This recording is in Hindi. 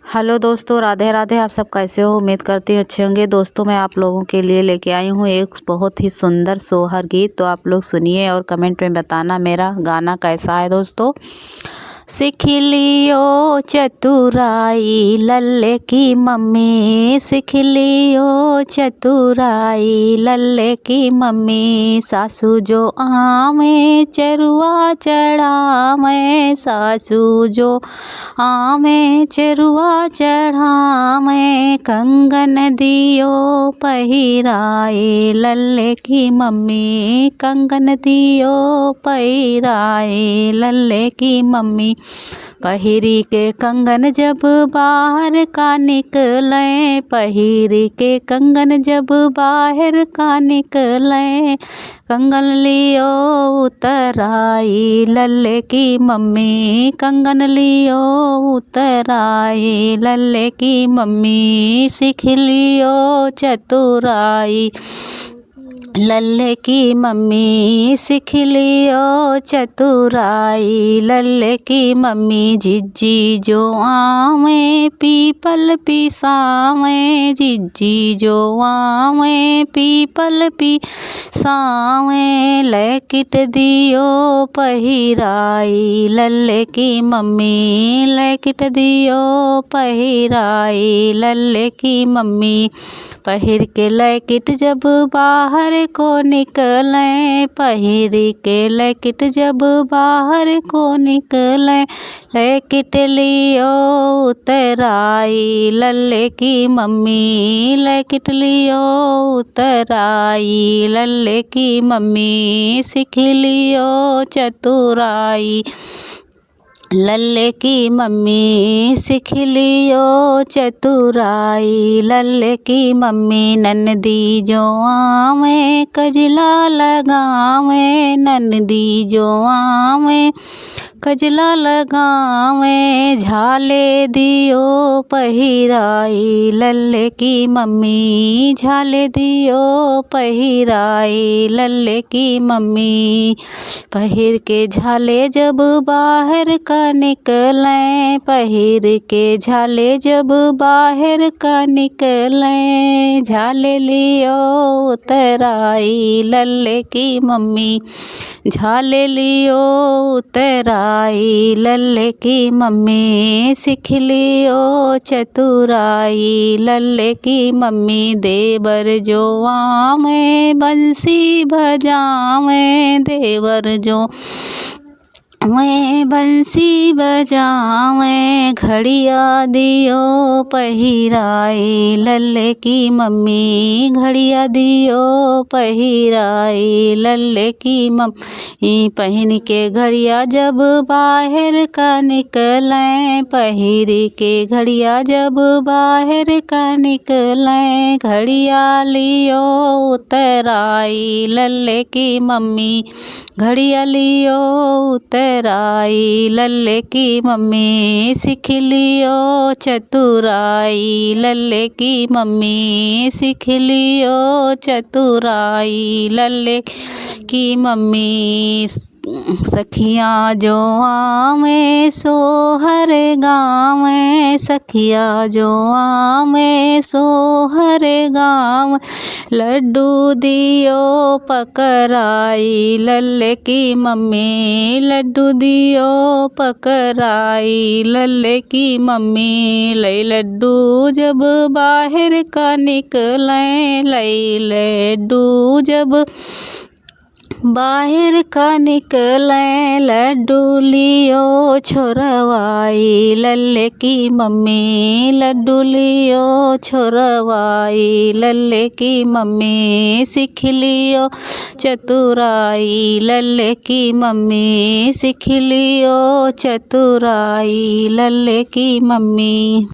हेलो दोस्तों, राधे राधे। आप सब कैसे हो? उम्मीद करती हूँ अच्छे होंगे। दोस्तों, मैं आप लोगों के लिए लेके आई हूँ एक बहुत ही सुंदर सोहर गीत। तो आप लोग सुनिए और कमेंट में बताना मेरा गाना कैसा है। दोस्तों, सीख लियो चतुराई लल्ले की मम्मी, सीख लियो चतुराई लल्ले की मम्मी। सासू जो आमे चरुआ चढ़ावे, सासू जो आमे चरुआ चढ़ावे। कंगन दियो पहिराए लल्ले की मम्मी, कंगन दियो पहिराए लल्ले की मम्मी। पहिरी के कंगन जब बाहर का निकले, पहिरी के कंगन जब बाहर का निकले। कंगन लियो उतराई लल्ले की मम्मी, कंगन लियो उतराई लल्ले की मम्मी। सीख लियो चतुराई लल्ले की मम्मी, सीख लियो चतुराई लल्ले की मम्मी। जिज्जी जो आवे पीपल पिसावे, जिज्जी जो आवे पीपल पिसावे। लैकिट दियो पहिराई लल्ले की मम्मी, लैकिट दियो पहिराई लल्ले की मम्मी। पहिर के लैकिट जब बाहर को निकले, पहिर के लैकिट जब बाहर को निकले। लैकिट लियो उतराई लल्ले की मम्मी, लैकिट लियो उतराई लल्ले की मम्मी। सीख लियो चतुराई लल्ले की मम्मी, सीख लियो चतुराई लल्ले की मम्मी। ननदी जो आवे कजला लगावे, ननदी जो आवे कजला लगावे। झाले दियो पहिराई लल्ले की मम्मी, झाले दियो पहिराई लल्ले की मम्मी। पहिर के झाले जब बाहर का निकले, पहिर के झाले जब बाहर का निकले। झाले लियो उतराई लल्ले की मम्मी, झाले लियो उतराई लल्ले की मम्मी। सीख लियो चतुराई लल्ले की मम्मी। देवर जो आवे बंसी बजावे, देवर जो मैं बंसी बजावे। घड़िया दियो पहिराई लल्ले की मम्मी, घड़िया दियो पहिराई लल्ले की मम्मी। पहन के घड़िया जब बाहर का निकले, पहिर के घड़िया जब बाहर का निकले। घड़िया लियो उतराई लल्ले की मम्मी, घड़िया लियो उतराई लल्ले की मम्मी। सीख लियो चतुराई लल्ले की मम्मी, सीख लियो चतुराई लल्ले की मम्मी। सखियाँ जो आवे सोहर गावे, सखिया जो आवे सोहर गाँव। लड्डू दियो पकराई लल्ले की मम्मी, लड्डू दियो पकराई लल्ले की मम्मी। लई लड्डू जब बाहर का निकले, लई लड्डू जब बाहर का निकले। लड्डू लियो छोरवाई लल्ले की मम्मी, लड्डू लियो छोरवाई लल्ले की मम्मी। सीख लियो चतुराई लल्ले की मम्मी, सीख लियो चतुराई लल्ले की मम्मी।